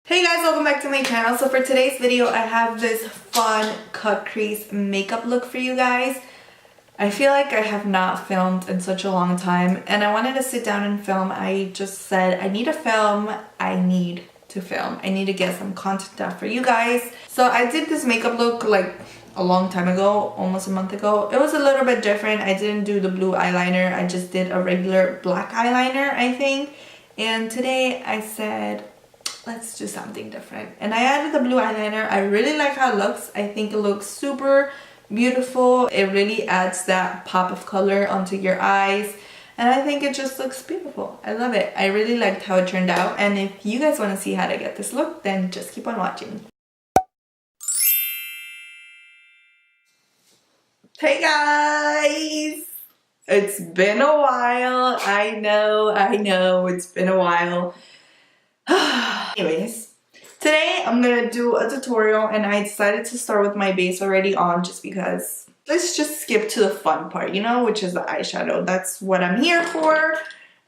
Hey guys, welcome back to my channel. So for today's video, I have this fun cut crease makeup look for you guys. I feel like I have not filmed in such a long time and I wanted to sit down and film. I just said I need to film, I need to get some content out for you guys. So I did this makeup look like a long time ago, almost a month ago. It was a little bit different. I didn't do the blue eyeliner, I just did a regular black eyeliner, I think. And today I said, let's do something different. And I added the blue eyeliner. I really like how it looks. I think it looks super beautiful. It really adds that pop of color onto your eyes. And I think it just looks beautiful. I love it. I really liked how it turned out. And if you guys want to see how to get this look, then just keep on watching. Hey guys! It's been a while. I know, it's been a while. Anyways, today I'm gonna do a tutorial and I decided to start with my base already on just because let's just skip to the fun part, you know, which is the eyeshadow. That's what I'm here for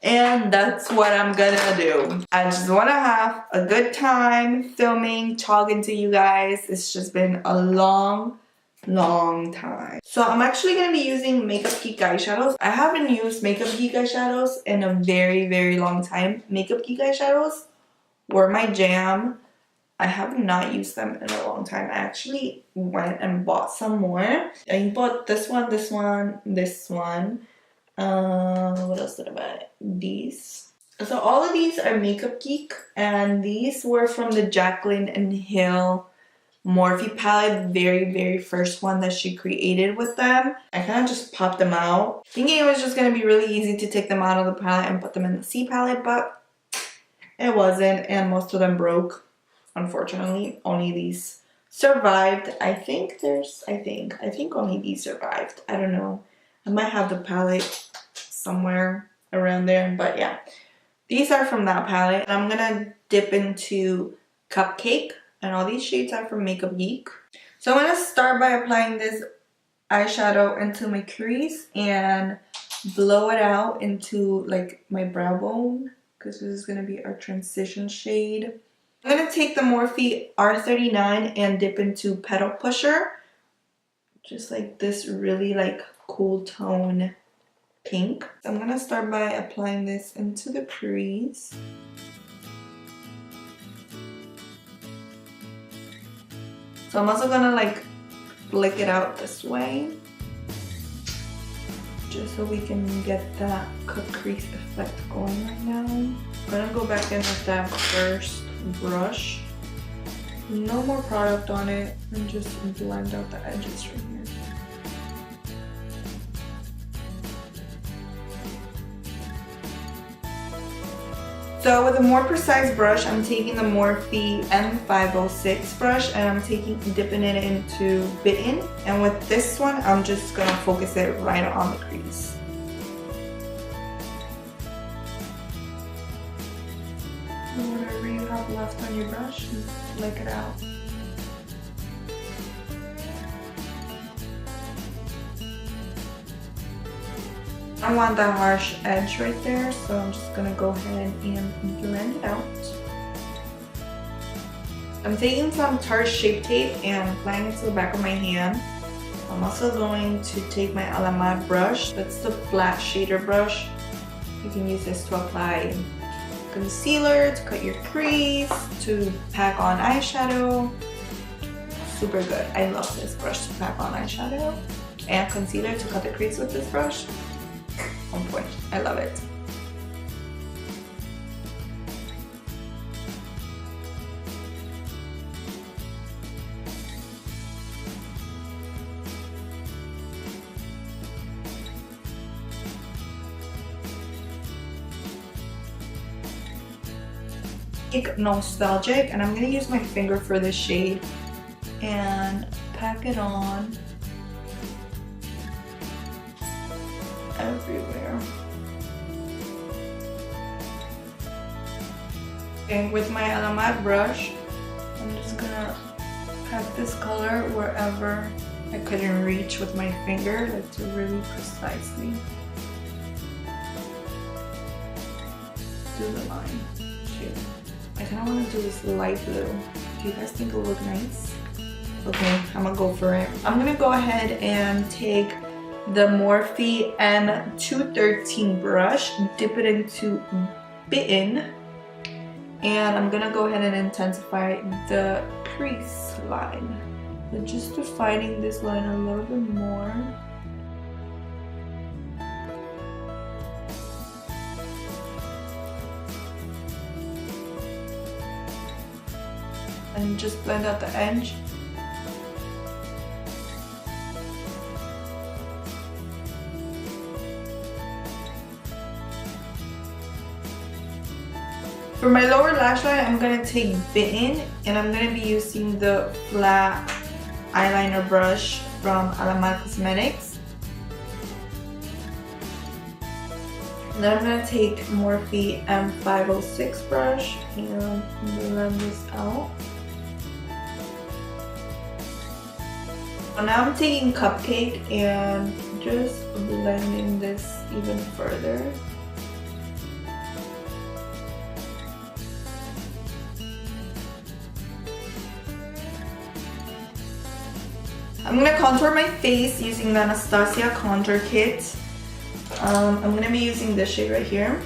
and that's what I'm gonna do. I just want to have a good time filming, talking to you guys. It's just been a long time. So I'm actually going to be using Makeup Geek eyeshadows. I haven't used Makeup Geek eyeshadows in a very long time. Makeup Geek eyeshadows were my jam. I have not used them in a long time. I actually went and bought some more. I bought this one. What else did I buy? These. So all of these are Makeup Geek and these were from the Jaclyn and Hill Morphe palette, very first one that she created with them. I kind of just popped them out, thinking it was just going to be really easy to take them out of the palette and put them in the C palette, but it wasn't, and most of them broke, unfortunately. Only these survived. I think only these survived. I don't know. I might have the palette somewhere around there, but yeah. These are from that palette. I'm going to dip into Cupcake. And all these shades are from Makeup Geek. So I'm going to start by applying this eyeshadow into my crease and blow it out into like my brow bone, because this is going to be our transition shade. I'm going to take the Morphe R39 and dip into Petal Pusher. Just like this really like cool tone pink. So I'm going to start by applying this into the crease. So I'm also gonna like flick it out this way, just so we can get that cut crease effect going right now. I'm gonna go back in with that first brush. No more product on it, and just blend out the edges right here. So with a more precise brush, I'm taking the Morphe M506 brush and I'm dipping it into Vite. And with this one, I'm just gonna focus it right on the crease. And whatever you have left on your brush, just flick it out. I want that harsh edge right there, so I'm just gonna go ahead and blend it out. I'm taking some Tarte Shape Tape and applying it to the back of my hand. I'm also going to take my A La Mode brush. That's the flat shader brush. You can use this to apply concealer, to cut your crease, to pack on eyeshadow. Super good. I love this brush to pack on eyeshadow and concealer to cut the crease with this brush. On point. I love it. Nostalgic, and I'm going to use my finger for this shade and pack it on everywhere. And with my A La Mode brush, I'm just gonna pack this color wherever I couldn't reach with my finger, like to really precisely do the line. I kind of want to do this light blue. Do you guys think it'll look nice? Okay, I'm gonna go for it. I'm gonna go ahead and take the Morphe M213 brush, dip it into Vite, and I'm gonna go ahead and intensify the crease line. So just defining this line a little bit more. And just blend out the edge. For my lower lash line, I'm going to take Vite and I'm going to be using the flat eyeliner brush from Alamar Cosmetics. And then I'm going to take Morphe M506 brush and blend this out. So now I'm taking Cupcake and just blending this even further. I'm going to contour my face using the Anastasia Contour Kit. I'm going to be using this shade right here.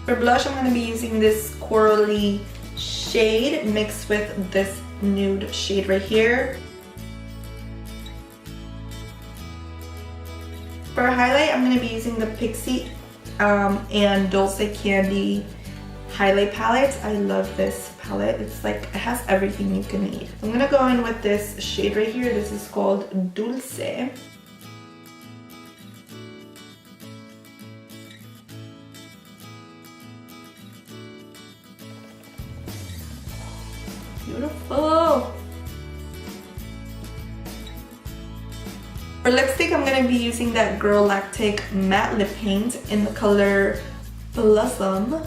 For blush, I'm going to be using this corally shade mixed with this nude shade right here. For highlight, I'm going to be using the Pixie and Dulce Candy highlight palettes. I love this palette. It's like, it has everything you can need. I'm going to go in with this shade right here. This is called Dulce. Beautiful. For lipstick, I'm going to be using that Girl Lactic matte lip paint in the color Blossom.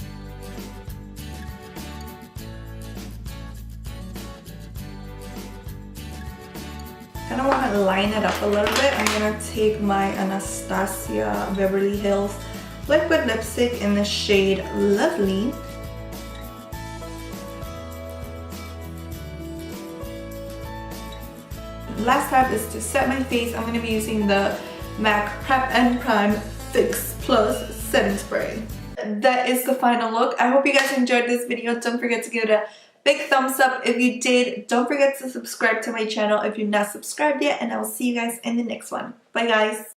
Kind of want to line it up a little bit. I'm going to take my Anastasia Beverly Hills liquid lipstick in the shade Lovely. Last step is to set my face. I'm going to be using the MAC Prep and Prime Fix Plus Setting Spray. That is the final look. I hope you guys enjoyed this video. Don't forget to give it a big thumbs up if you did. Don't forget to subscribe to my channel if you're not subscribed yet. And I'll see you guys in the next one. Bye guys.